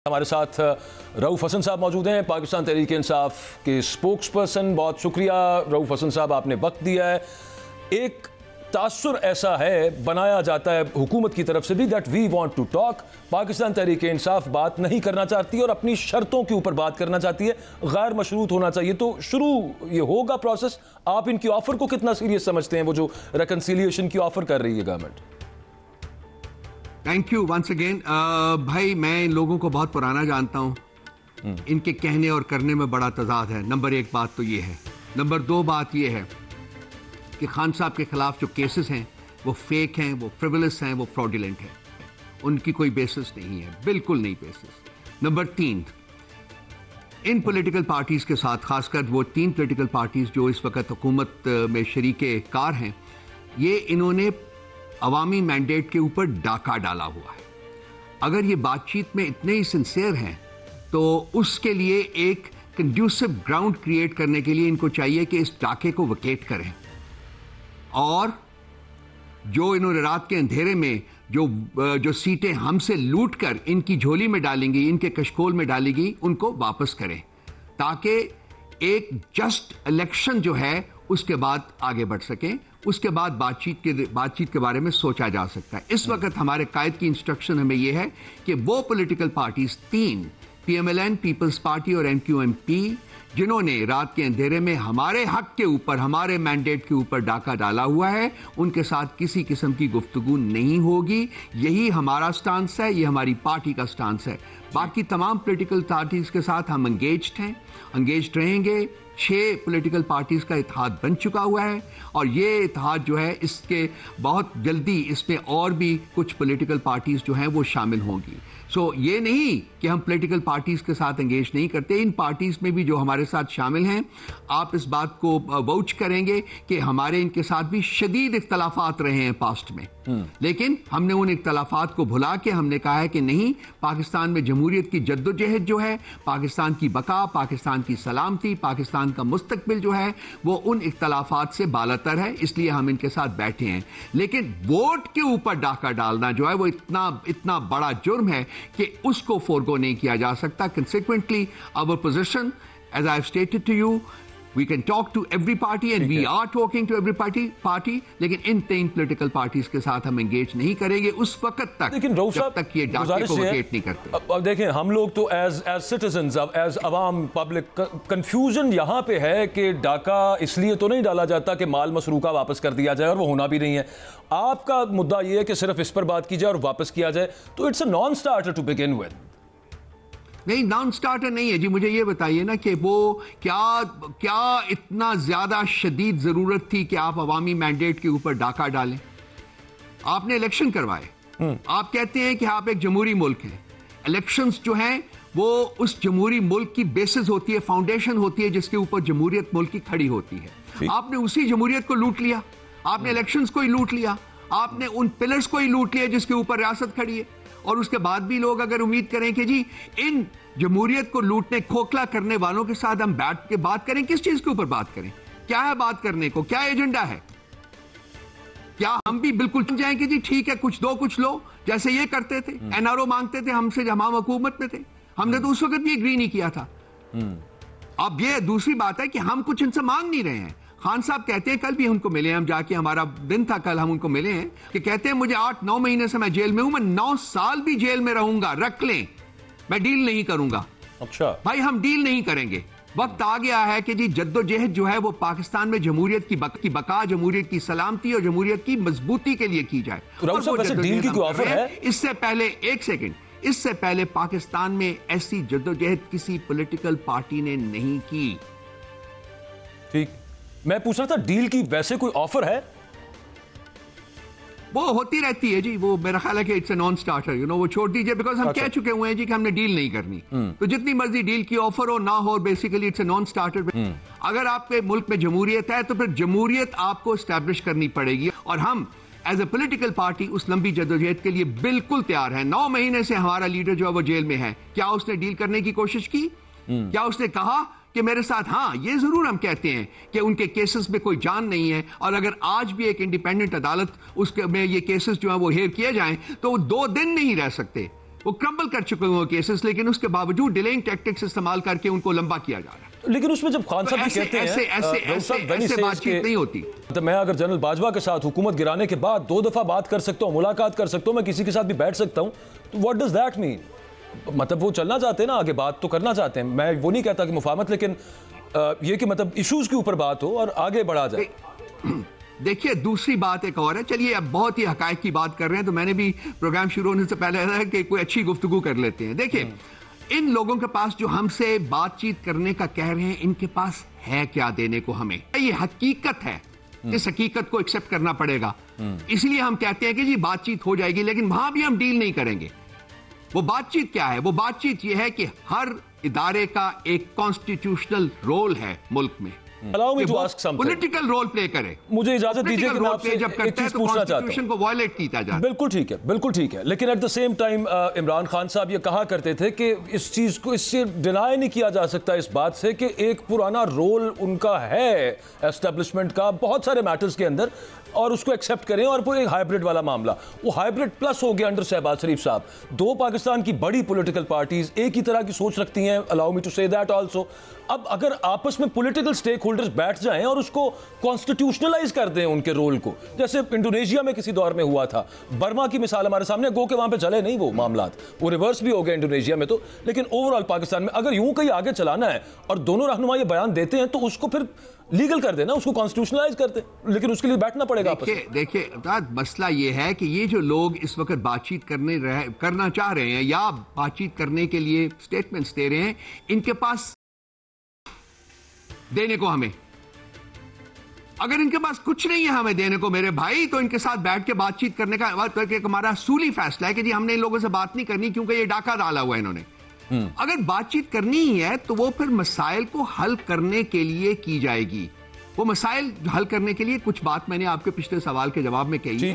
हमारे साथ रऊफ हसन साहब मौजूद हैं, पाकिस्तान तहरीक इंसाफ के स्पोक्स पर्सन। बहुत शुक्रिया रऊफ हसन साहब, आपने वक्त दिया है। एक तासुर ऐसा है बनाया जाता है हुकूमत की तरफ से भी that we want to talk, Pakistan Tehreek Insaf बात नहीं करना चाहती और अपनी शर्तों के ऊपर बात करना चाहती है, गैर मशरूत होना चाहिए। तो शुरू ये होगा प्रोसेस। आप इनकी ऑफर को कितना सीरियस समझते हैं, वो जो रिकंसिलिएशन की ऑफर कर रही है government? Thank you once again. भाई मैं इन लोगों को बहुत पुराना जानता हूं। इनके कहने और करने में बड़ा तजाद है। नंबर एक बात तो ये है। नंबर दो बात ये है कि खान साहब के खिलाफ जो केसेस हैं वो फेक हैं, वो फ्रिवलस हैं, वो फ्रॉडुलेंट हैं। उनकी कोई बेसिस नहीं है, बिल्कुल नहीं बेसिस। नंबर तीन, इन पॉलिटिकल पार्टीज के साथ, खासकर वो तीन पॉलिटिकल पार्टीज जो इस वक्त हुकूमत में शरीके कार हैं, ये इन्होंने अवामी मैंडेट के ऊपर डाका डाला हुआ है। अगर ये बातचीत में इतने ही सिंसियर हैं तो उसके लिए एक कंड्यूसिव ग्राउंड क्रिएट करने के लिए इनको चाहिए कि इस डाके को वकेट करें और जो इन्होंने रात के अंधेरे में जो सीटें हमसे लूट कर इनकी झोली में डालेंगी, इनके कशकोल में डालेगी, उनको वापस करें ताकि एक जस्ट इलेक्शन जो है उसके बाद आगे बढ़ सकें। उसके बाद बातचीत के बारे में सोचा जा सकता है। इस वक्त हमारे कायद की इंस्ट्रक्शन हमें यह है कि वो पॉलिटिकल पार्टीज तीन, पीएमएलएन, पीपल्स पार्टी और एमक्यूएमपी, जिन्होंने रात के अंधेरे में हमारे हक के ऊपर, हमारे मैंडेट के ऊपर डाका डाला हुआ है, उनके साथ किसी किस्म की गुफ्तगू नहीं होगी। यही हमारा स्टांस है, ये हमारी पार्टी का स्टांस है। बाकी तमाम पॉलिटिकल पार्टीज के साथ हम एंगेज्ड हैं, एंगेज्ड रहेंगे। 6 पॉलिटिकल पार्टीज का इत्तेहाद बन चुका हुआ है और ये इत्तेहाद जो है इसके बहुत जल्दी इसमें और भी कुछ पॉलिटिकल पार्टीज जो हैं वो शामिल होंगी। सो ये नहीं कि हम पॉलिटिकल पार्टीज के साथ एंगेज नहीं करते। इन पार्टीज में भी जो हमारे साथ शामिल हैं, आप इस बात को वाउच करेंगे कि हमारे इनके साथ भी शदीद इख्तलाफात रहे हैं पास्ट में, लेकिन हमने उन इख्तलाफात को भुला के हमने कहा है कि नहीं, पाकिस्तान में जमहूरियत की जद्दोजहद जो है, पाकिस्तान की बका, पाकिस्तान की सलामती, पाकिस्तान का मुस्तकबिल जो है वो उन इख्तलाफात से बालातर है, इसलिए हम इनके साथ बैठे हैं। लेकिन वोट के ऊपर डाका डालना जो है वो इतना बड़ा जुर्म है कि उसको फोरगो नहीं किया जा सकता। Consequently, our position, as I have stated to you, we can talk to every party and we are talking to every party, लेकिन इन तीन पॉलिटिकल पार्टीज के साथ हम एंगेज नहीं करेंगे उस वक्त तक, लेकिन जब तक ये डाके को वकेट नहीं करते। अब देखें, हम लोग तो एज सिटीजंस, एज अवाम, पब्लिक, कंफ्यूजन यहाँ पे है कि डाका इसलिए तो नहीं डाला जाता कि माल मसरूका वापस कर दिया जाए, और वो होना भी नहीं है। आपका मुद्दा ये है कि सिर्फ इस पर बात की जाए और वापस किया जाए, तो it's a non starter to begin with. नहीं, नॉन स्टार्टर नहीं है जी। मुझे ये बताइए ना कि वो क्या इतना ज्यादा शदीद जरूरत थी कि आप अवामी मैंडेट के ऊपर डाका डालें? आपने इलेक्शन करवाए, आप कहते हैं कि आप एक जमहूरी मुल्क हैं। इलेक्शंस जो हैं वो उस जमहूरी मुल्क की बेसिस होती है, फाउंडेशन होती है जिसके ऊपर जमहूरियत मुल्क की खड़ी होती है। आपने उसी जमहूरियत को लूट लिया, आपने इलेक्शंस को ही लूट लिया, आपने उन पिलर्स को ही लूट लिया जिसके ऊपर रियासत खड़ी है। और उसके बाद भी लोग अगर उम्मीद करें कि जी इन जमहूरियत को लूटने, खोखला करने वालों के साथ हम बैठ के बात करें, किस चीज के ऊपर बात करें? क्या है बात करने को? क्या एजेंडा है? क्या हम भी बिल्कुल जाएं कि जी ठीक है, कुछ दो कुछ लो, जैसे ये करते थे, एनआरओ मांगते थे हमसे जब हम हुकूमत में थे? हमने तो उस वक्त भी एग्री नहीं किया था। अब ये दूसरी बात है कि हम कुछ इनसे मांग नहीं रहे हैं। खान साहब कहते हैं, कल भी उनको मिले, हम जाके, हमारा दिन था कल, हम उनको मिले हैं, कि कहते हैं मुझे 8-9 महीने से मैं जेल में हूं, मैं 9 साल भी जेल में रहूंगा, रख लें, मैं डील नहीं करूंगा। अच्छा भाई, हम डील नहीं करेंगे। वक्त आ गया है कि जी जद्दोजहद जो है वो पाकिस्तान में जमहूरियत की बका, जमहूरियत की सलामती और जमहूरियत की मजबूती के लिए की जाए। डील की कोई ऑफर है? इससे पहले, एक सेकेंड, इससे पहले पाकिस्तान में ऐसी जद्दोजहद किसी पॉलिटिकल पार्टी ने नहीं की। ठीक, मैं पूछ रहा था डील की वैसे कोई ऑफर है? वो होती रहती है जी, वो मेरा ख्याल है कि इट्स अ नॉन स्टार्टर, वो छोड़ दीजिए, बिकॉज हम कह चुके हुए हैं जी कि हमने डील नहीं करनी। तो जितनी मर्जी डील की ऑफर हो ना हो, basically it's a non starter. अगर आपके मुल्क में जमहूरियत है तो फिर जमहूरियत आपको एस्टैब्लिश करनी पड़ेगी, और हम एज ए पॉलिटिकल पार्टी उस लंबी जद्दोजहद के लिए बिल्कुल तैयार है। 9 महीने से हमारा लीडर जो है वो जेल में है। क्या उसने डील करने की कोशिश की? क्या उसने कहा कि मेरे साथ? हाँ, ये जरूर हम कहते हैं कि उनके केसेस में कोई जान नहीं है, और अगर आज भी एक इंडिपेंडेंट अदालत उसके में ये केसेस जो है वो हेयर किए जाएं तो 2 दिन नहीं रह सकते। वो क्रम्बल कर चुके हुए केसेस, लेकिन उसके बावजूद डिलेइंग टैक्टिक्स इस्तेमाल करके उनको लंबा किया जा रहा है। लेकिन उसमें जब खान साहब कहते हैं ऐसे बातचीत नहीं होती। तो मैं अगर जनरल बाजवा के साथ हुकूमत गिराने के बाद 2 दफा बात कर सकता हूँ, मुलाकात कर सकता हूँ, मैं किसी के साथ भी बैठ सकता हूँ, तो व्हाट डज दैट मीन? मतलब वो चलना चाहते हैं ना, आगे बात तो करना चाहते हैं। मैं वो नहीं कहता कि मुफाहमत, लेकिन ये कि मतलब इश्यूज के ऊपर बात हो और आगे बढ़ा जाए। देखिए, दूसरी बात एक और है। चलिए, अब बहुत ही हकायक की बात कर रहे हैं, तो मैंने भी प्रोग्राम शुरू होने से पहले कहा कि कोई अच्छी गुफ्तगू कर लेते हैं। देखिए, इन लोगों के पास जो हमसे बातचीत करने का कह रहे हैं, इनके पास है क्या देने को हमें? ये हकीकत है, इस हकीकत को एक्सेप्ट करना पड़ेगा। इसलिए हम कहते हैं कि जी बातचीत हो जाएगी, लेकिन वहां भी हम डील नहीं करेंगे। वो बातचीत क्या है? वो बातचीत ये है कि हर इदारे का एक कॉन्स्टिट्यूशनल रोल है मुल्क में, पॉलिटिकल रोल प्ले करे। मुझे इजाजत दीजिए कि मैं आपसे जब करते हैं तो कॉन्स्टिट्यूशन को वायलेट किया जाए। बिल्कुल ठीक है, बिल्कुल ठीक है, लेकिन at the same time Imran Khan साहब ये कहा करते थे कि इस चीज को इससे डिनाई नहीं किया जा सकता, इस बात से कि एक पुराना रोल उनका है एस्टेब्लिशमेंट का बहुत सारे मैटर्स के अंदर, और उसको एक्सेप्ट करें। और वो एक हाइब्रिड वाला मामला, वो हाइब्रिड प्लस हो गया अंडर शहबाज शरीफ साहब। 2 पाकिस्तान की बड़ी पॉलिटिकल पार्टीज एक ही तरह की सोच रखती हैं, allow me to say that also. अब अगर आपस में पॉलिटिकल स्टेक होल्डर्स बैठ जाएं और उसको कॉन्स्टिट्यूशनलाइज कर दें उनके रोल को, जैसे इंडोनेशिया में किसी दौर में हुआ था, बर्मा की मिसाल हमारे सामने, गो के वहां पे चले नहीं वो मामलात, वो रिवर्स भी हो गए इंडोनेशिया में तो। लेकिन ओवरऑल पाकिस्तान में अगर यूं कहीं आगे चलाना है और दोनों रहनुमा ये बयान देते हैं, तो उसको फिर लीगल कर देना, उसको कॉन्स्टिट्यूशनलाइज करते, लेकिन उसके लिए बैठना पड़ेगा। देखिए मसला ये है कि ये जो लोग इस वक्त बातचीत करना चाह रहे हैं या बातचीत करने के लिए स्टेटमेंट्स दे रहे हैं, इनके पास देने को हमें, अगर इनके पास कुछ नहीं है हमें देने को मेरे भाई, तो इनके साथ बैठ के बातचीत करने का हमारा सूली फैसला है कि जी हमने इन लोगों से बात नहीं करनी, क्योंकि ये डाका डाला हुआ है इन्होंने। अगर बातचीत करनी ही है तो वो फिर मसाइल को हल करने के लिए की जाएगी। वो मसाइल हल करने के लिए कुछ बात मैंने आपके पिछले सवाल के जवाब में कही है।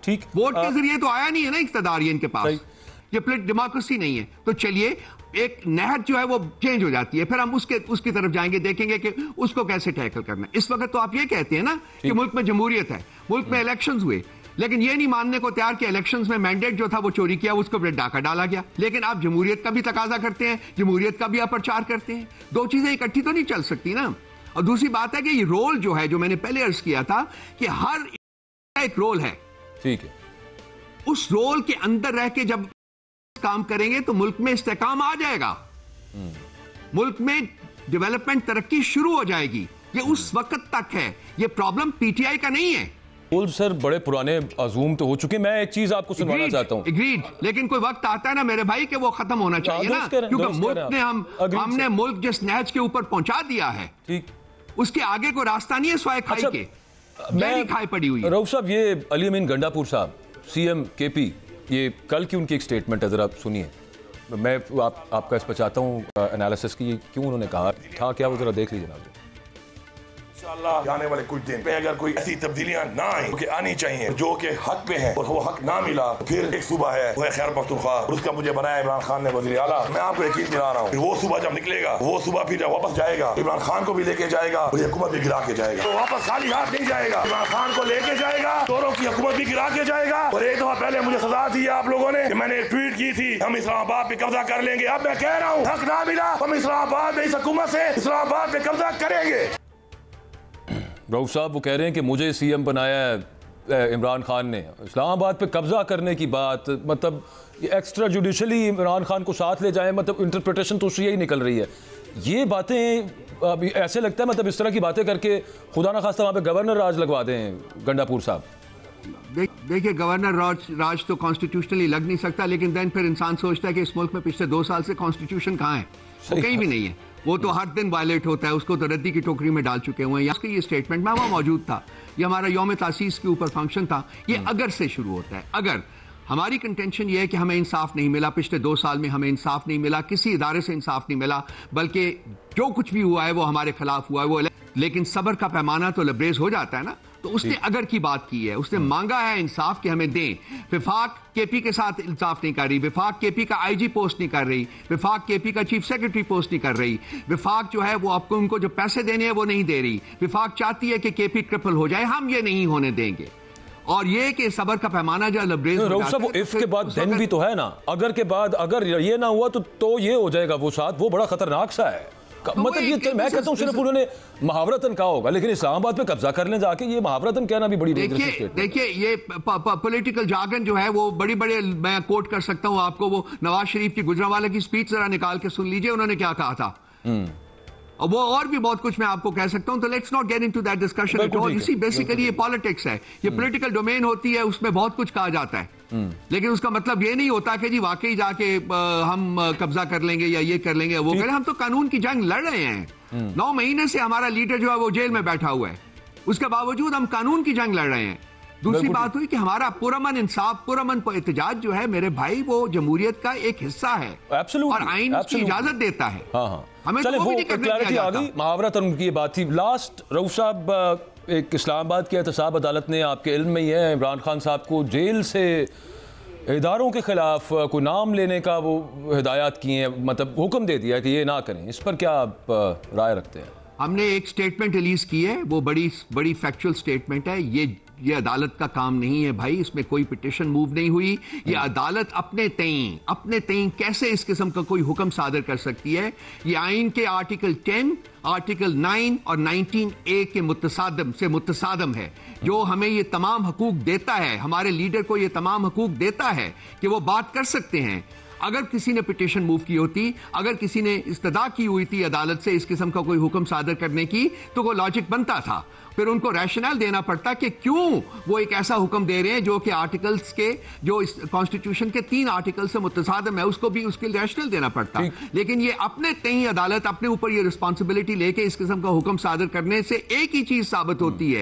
ठीक वोट के जरिए तो आया नहीं है ना इख्तिदार इनके पास, ये प्लेट डेमोक्रेसी नहीं है। तो चलिए, एक नहर जो है वो चेंज हो जाती है, फिर हम उसकी तरफ जाएंगे, देखेंगे कि उसको कैसे टैकल करना है। इस वक्त तो आप ये कहते हैं ना कि मुल्क में जमहूरियत है, मुल्क में इलेक्शंस हुए, लेकिन ये नहीं मानने को तैयार कि इलेक्शंस में मैंडेट जो था वो चोरी किया, उसको डाका डाला गया। लेकिन आप जमहूरियत का भी तकाजा करते हैं, जमहूरियत का भी आप प्रचार करते हैं। 2 चीजें इकट्ठी तो नहीं चल सकती ना। और दूसरी बात है कि ये रोल जो है, जो मैंने पहले अर्ज किया था कि हर एक रोल है, ठीक है, उस रोल के अंदर रह के जब काम करेंगे तो मुल्क में इस्तेकाम आ जाएगा, मुल्क में डेवलपमेंट तरक्की शुरू हो जाएगी। ये उस वक्त तक है, ये प्रॉब्लम पीटीआई का नहीं है। सर बड़े पुराने अजूम तो हो चुके। मैं एक चीज आपको सुनवाना चाहता हूं। एग्रीड, लेकिन कोई वक्त आता है ना मेरे भाई कि वो खत्म होना चाहिए ना, क्योंकि मुल्क ने हमने मुल्क जिस नहज के ऊपर पहुंचा दिया है, ठीक, उसके आगे कोई रास्ता नहीं है स्वाय खाई के, मैं खाई पड़ी हुई। रऊफ साहब, ये अली अमीन गंडापुर साहब, सीएम केपी, ये कल की उनकी एक स्टेटमेंट है, जरा सुनिए। मैं आपका इस पर चाहता हूँ एनालिसिस की, क्यों उन्होंने कहा था क्या, वो जरा देख लीजिए जनाब। आने वाले कुछ दिन में अगर कोई ऐसी तब्दीलियां ना आए कि आनी चाहिए जो कि हक पे है और वो हक ना मिला, फिर एक सूबा है वो है खैबर पख्तूनख्वा, उसका मुझे बनाया इमरान खान ने वज़ीर आला। मैं आपको यकीन दिला रहा हूँ, वो सूबा जब निकलेगा, वो सूबा फिर जब वापस जाएगा, इमरान खान को भी लेके जाएगा और हुकूमत भी गिरा के जाएगा। तो वापस खाली हाथ नहीं जाएगा, इमरान खान को लेके जाएगा, दोनों की हुकूमत भी गिरा के जाएगा। और एक दफा पहले मुझे सजा दी आप लोगों ने, मैंने एक ट्वीट की थी, हम इस्लामाबाद पे कब्जा कर लेंगे। अब मैं कह रहा हूँ, हक ना मिला, हम इस्लामाबाद में इस हुकूमत से इस्लामाबाद पे कब्जा करेंगे। रऊफ साहब वो कह रहे हैं कि मुझे सीएम बनाया है इमरान खान ने, इस्लामाबाद पे कब्जा करने की बात, मतलब एक्स्ट्रा जुडिशली इमरान खान को साथ ले जाएं, मतलब इंटरप्रिटेशन तो उससे यही निकल रही है। ये बातें ऐसे लगता है मतलब इस तरह की बातें करके खुदा ना खास्ता वहाँ पे गवर्नर राज लगवा दें गंडापुर साहब। देखिए, गवर्नर राज तो कॉन्स्टिट्यूशनली लग नहीं सकता, लेकिन देन फिर इंसान सोचता है कि इस मुल्क में पिछले 2 साल से कॉन्स्टिट्यूशन कहाँ है, वो कहीं भी नहीं है, वो तो हर दिन वायलेट होता है, उसको तो रद्दी की टोकरी में डाल चुके हुए हैं। ये स्टेटमेंट मैं वहाँ मौजूद था, ये हमारा यौम तासीस के ऊपर फंक्शन था, ये अगर से शुरू होता है। अगर हमारी कंटेंशन ये है कि हमें इंसाफ नहीं मिला, पिछले 2 साल में हमें इंसाफ नहीं मिला, किसी इदारे से इंसाफ नहीं मिला, बल्कि जो कुछ भी हुआ है वो हमारे खिलाफ हुआ है, वो, लेकिन सब्र का पैमाना तो लबरेज हो जाता है ना। तो उसने अगर की बात की है, उसने मांगा है इंसाफ कि हमें दें। विफाक केपी के साथ इंसाफ नहीं कर रही, विफाक केपी का आईजी पोस्ट नहीं कर रही, विफाक केपी का चीफ सेक्रेटरी पोस्ट नहीं कर रही, विफाक जो है वो आपको उनको जो पैसे देने हैं वो नहीं दे रही, विफाक चाहती है कि केपी ट्रिपल हो जाए, हम ये नहीं होने देंगे। और ये कि सबर का पैमाना जो लबरेज रऊफ साहब, वो इफ के बाद देन भी तो है ना, अगर के बाद अगर ये ना हुआ तो ये हो जाएगा वो साथ, वो बड़ा खतरनाक सा है। मतलब ये मैं कहता हूँ सिर्फ उन्होंने मुहावरतन कहा होगा, लेकिन इस्लामाबाद पे कब्जा करने जाके ये मुहावरतन कहना भी बड़ी देखिए ये पॉलिटिकल जार्गन जो है वो बड़ी बड़े, मैं कोट कर सकता हूँ आपको, वो नवाज शरीफ की गुजरांवाला की स्पीच जरा निकाल के सुन लीजिए, उन्होंने क्या कहा था। और वो और भी बहुत कुछ मैं आपको कह सकता हूं, तो let's not get into that discussion at all. इसी बेसिकली ये पॉलिटिक्स है, ये पॉलिटिकल डोमेन होती है, उसमें बहुत कुछ कहा जाता है, लेकिन उसका मतलब ये नहीं होता कि जी वाकई जाके हम कब्जा कर लेंगे या ये कर लेंगे वो कर लेंगे। हम तो कानून की जंग लड़ रहे हैं। 9 महीने से हमारा लीडर जो है वो जेल में बैठा हुआ है, उसके बावजूद हम कानून की जंग लड़ रहे हैं। दूसरी बात हुई कि हमारा पुरअमन इंसाफ, पुरअमन एहतजाज जो है मेरे भाई, वो जमहूरियत का एक हिस्सा है और आइन उसकी इजाजत देता है। हमें चले, वो क्लैरिटी आ गई। मुहावरतन की बात थी। लास्ट रऊफ साहब, एक इस्लामाबाद की एहतसाब अदालत ने, आपके इल्म में ही है, इमरान खान साहब को जेल से इदारों के खिलाफ कोई नाम लेने का वो हिदायत की है, मतलब हुक्म दे दिया है कि ये ना करें। इस पर क्या आप राय रखते हैं? हमने एक स्टेटमेंट रिलीज की है, वो बड़ी फैक्चुअल स्टेटमेंट है। ये अदालत का काम नहीं है भाई, इसमें कोई पिटीशन मूव नहीं हुई। ये अदालत अपने तईं कैसे इस किस्म का कोई हुक्म सादर कर सकती है? ये आइन के आर्टिकल 10, आर्टिकल 9 और 19A के मुतसादम है, जो हमें ये तमाम हकूक देता है, हमारे लीडर को ये तमाम हकूक देता है कि वो बात कर सकते हैं। अगर किसी ने पिटीशन मूव की होती, अगर किसी ने इस्तदा की हुई थी अदालत से इस किस्म का कोई हुक्म सादर करने की, तो वो लॉजिक बनता था। फिर उनको रैशनल देना पड़ता कि क्यों वो एक ऐसा हुक्म दे रहे हैं जो कि आर्टिकल्स के, जो इस कॉन्स्टिट्यूशन के 3 आर्टिकल से मुतसादम है, उसको भी उसके रैशनल देना पड़ता। लेकिन ये अपने तई अदालत अपने ऊपर ये रिस्पॉन्सिबिलिटी लेके इस किस्म का हुक्म सादर करने से एक ही चीज साबित होती है